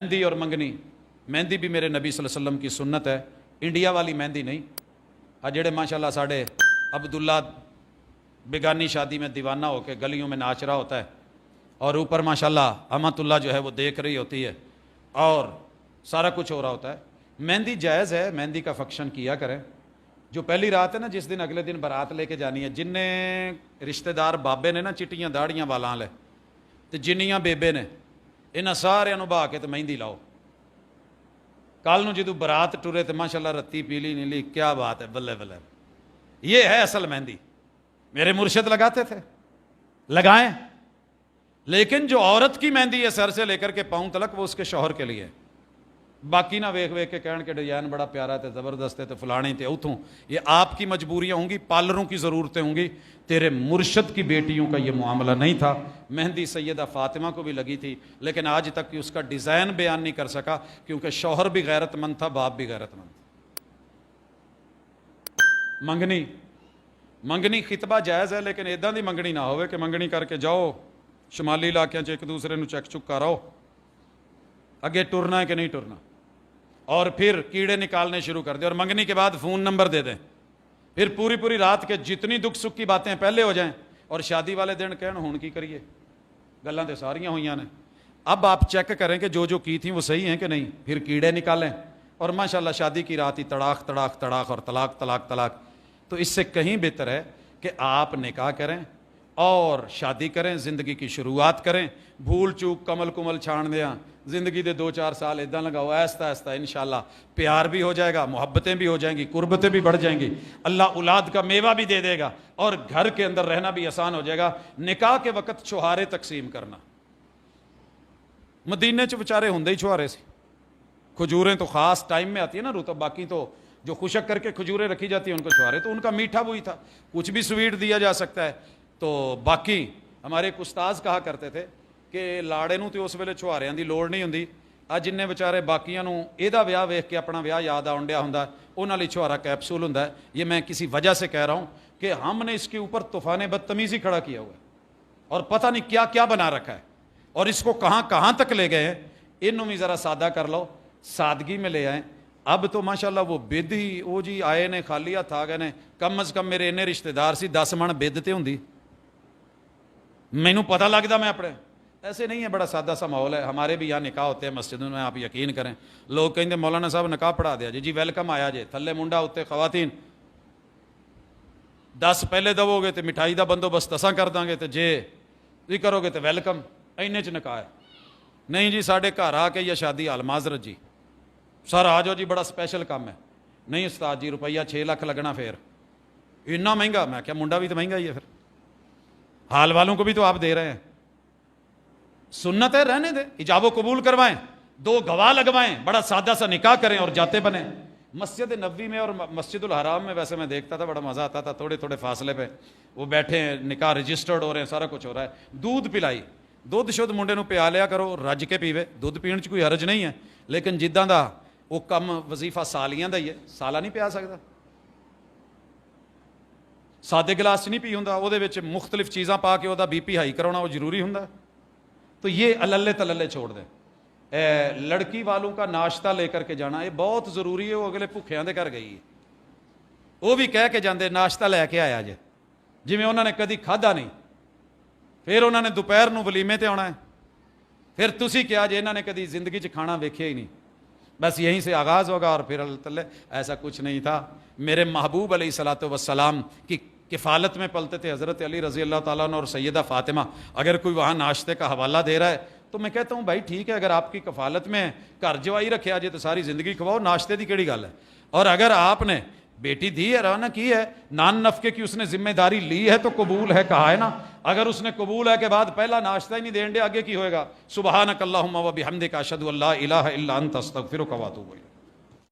مہندی اور منگنی مہندی بھی میرے نبی صلی اللہ علیہ وسلم کی سنت ہے، انڈیا والی مہندی نہیں۔ جڑے ماشاءاللہ ساڑھے عبداللہ بیگانی شادی میں دیوانہ ہو کے گلیوں میں ناچ رہا ہوتا ہے اور اوپر ماشاءاللہ امت اللہ جو ہے وہ دیکھ رہی ہوتی ہے اور سارا کچھ ہو رہا ہوتا ہے۔ مہندی جائز ہے، مہندی کا فنکشن کیا کریں۔ جو پہلی رات ہے نا، جس دن اگلے دن بارات لے کے جانی ہے، جن نے رشتہ دار بابے نے نا چٹیاں داڑیاں والاں لے تو جنیاں بیبے نے انہاں سارے بہا کے تو مہندی لاؤ۔ کل نو جدو برات ٹرے تو ماشاءاللہ رتی پیلی نیلی، کیا بات ہے، بلے بلے۔ یہ ہے اصل مہندی۔ میرے مرشد لگاتے تھے، لگائیں، لیکن جو عورت کی مہندی ہے سر سے لے کر کے پاؤں تلک، وہ اس کے شوہر کے لیے۔ باقی نہ ویکھ ویکھ کے کہن کے ڈیزائن بڑا پیارا تے زبردست ہے تے فلانے تے اتوں، یہ آپ کی مجبوریاں ہوں گی، پارلروں کی ضرورتیں ہوں گی۔ تیرے مرشد کی بیٹیوں کا یہ معاملہ نہیں تھا۔ مہندی سیدہ فاطمہ کو بھی لگی تھی، لیکن آج تک اس کا ڈیزائن بیان نہیں کر سکا، کیونکہ شوہر بھی غیرت مند تھا، باپ بھی غیرت مند تھا۔ منگنی خطبہ جائز ہے، لیکن ایداں دی منگنی نہ ہوئے کہ منگنی کر کے جاؤ شمالی علاقے چ ایک دوسرے نو چیک چک کراؤ اگے ٹرنا ہے کہ نہیں ٹرنا، اور پھر کیڑے نکالنے شروع کر دیں، اور منگنی کے بعد فون نمبر دے دیں، پھر پوری رات کے جتنی دکھ سکھ کی باتیں پہلے ہو جائیں، اور شادی والے دن کہن ہون کی کریے، گلاں تے ساریاں ہوئیاں نے۔ اب آپ چیک کریں کہ جو کی تھیں وہ صحیح ہیں کہ نہیں، پھر کیڑے نکالیں، اور ماشاءاللہ شادی کی رات ہی تڑاک تڑاک تڑاک اور طلاق طلاق طلاق۔ تو اس سے کہیں بہتر ہے کہ آپ نکاح کریں اور شادی کریں، زندگی کی شروعات کریں، بھول چوک کمل کمل چھان دیاں، زندگی دے 2-4 سال ادھا لگاؤ، آہستہ آہستہ انشاءاللہ پیار بھی ہو جائے گا، محبتیں بھی ہو جائیں گی، قربتیں بھی بڑھ جائیں گی، اللہ اولاد کا میوہ بھی دے دے گا، اور گھر کے اندر رہنا بھی آسان ہو جائے گا۔ نکاح کے وقت چھوہارے تقسیم کرنا، مدینے چ بچارے ہندے ہی چھوہارے سی، کھجوریں تو خاص ٹائم میں آتی ہے نا رطب، باقی تو جو خشک کر کے کھجوریں رکھی جاتی ہیں ان کو چھوہارے، تو ان کا میٹھا وہی تھا، کچھ بھی سویٹ دیا جا سکتا ہے۔ تو باقی ہمارے ایک استاذ کہا کرتے تھے کہ لاڑے نو تو اس ویلے چھوہاریاں دی لوڑ نہیں ہوندی، جن نے بیچارے باقیاں نو ایدا ویاہ ویکھ کے اپنا ویاہ یاد آن ڈیا ہوندا ہے، انہاں لئی چھوہارا کیپسول ہوندا ہے۔ یہ میں کسی وجہ سے کہہ رہا ہوں کہ ہم نے اس کے اوپر طوفان بدتمیزی کھڑا کیا ہوا ہے، اور پتہ نہیں کیا کیا بنا رکھا ہے، اور اس کو کہاں کہاں تک لے گئے ہیں۔ انہوں بھی ذرا سادہ کر لو، سادگی میں لے آئیں۔ اب تو ماشاءاللہ وہ بد ہی، وہ جی آئے نے خالی ہاتھ آ گئے نے، کم از کم میرے انہیں رشتہ دار سی 10 من بد تے ہوندی، مینوں پتہ لگدا میں اپنے۔ ایسے نہیں ہے، بڑا سادہ سا ماحول ہے۔ ہمارے بھی یہاں نکاح ہوتے ہیں مسجدوں میں، آپ یقین کریں، لوگ کہیں مولانا صاحب نکاح پڑھا دیا جی ویلکم آیا جے، تھلے منڈا ہوتے خواتین 10 پہلے دو گے تو مٹھائی دا بندوبست اساں کر دیں گے، تو جے یہ کرو گے تو ویلکم، اینے چ نکاح ہے۔ نہیں جی ساڑھے گھر آ کے یا شادی حال معذرت جی سر آ جاؤ جی بڑا سپیشل کام ہے۔ نہیں استاد جی روپیہ 6 لاکھ لگنا، پھر اتنا مہنگا؟ میں کیا منڈا بھی تو مہنگا ہی ہے، پھر حال والوں کو بھی تو آپ دے رہے ہیں۔ سنت ہے، رہنے دیں، ایجاب و قبول کروائیں، 2 گواہ لگوائیں، بڑا سادہ سا نکاح کریں اور جاتے بنیں۔ مسجد نبوی میں اور مسجد الحرام میں ویسے میں دیکھتا تھا، بڑا مزہ آتا تھا، تھوڑے فاصلے پہ وہ بیٹھے ہیں، نکاح رجسٹرڈ ہو رہے ہیں، سارا کچھ ہو رہا ہے، دودھ پلائی، دودھ شدھ منڈے نو پیا لیا کرو، رج کے پیوے، دودھ پین چ کوئی حرج نہیں ہے، لیکن جداں دا وہ کم وظیفہ سالیاں دا ہی ہے، سالہ نہیں پیا سکتا، سادے گلاس چ نہیں پی ہوندا، وہ دے وچ مختلف چیزاں پا کے وہ دا بی پی ہائی کراؤنا وہ ضروری ہوندا۔ تو یہ اللے تللے چھوڑ دیں۔ لڑکی والوں کا ناشتہ لے کر کے جانا یہ بہت ضروری ہے۔ وہ اگلے بھوکھیاں دے گھر گئی ہے، وہ بھی کہہ کے جاندے ناشتہ لے کے آیا جے، جی میں انہوں نے کدی کھادا نہیں، پھر انہوں نے دوپہر نو ولیمے تے آنا ہے، پھر تسی کیا جے انہوں نے کدی زندگی چ کھانا ویکھیا ہی نہیں، بس یہیں سے آغاز ہوگا، اور پھر اللہ تلے ایسا کچھ نہیں تھا۔ میرے محبوب علیہ الصلوۃ والسلام کی کفالت میں پلتے تھے حضرت علی رضی اللہ تعالیٰ عنہ اور سیدہ فاطمہ۔ اگر کوئی وہاں ناشتے کا حوالہ دے رہا ہے تو میں کہتا ہوں بھائی ٹھیک ہے، اگر آپ کی کفالت میں گھر جوائی رکھے جے تو ساری زندگی کھواؤ، ناشتے دی کیڑی گل ہے۔ اور اگر آپ نے بیٹی دی ہے، روانہ کی ہے، نان نفقے کی اس نے ذمہ داری لی ہے تو قبول ہے، کہا ہے نا۔ اگر اس نے قبول ہے کے بعد پہلا ناشتہ ہی نہیں دین دے، آگے کی ہوئے گا؟ سبحانک اللہم و بحمدک اشہد ان لا الہ الا انت استغفرک و اتوب الیک۔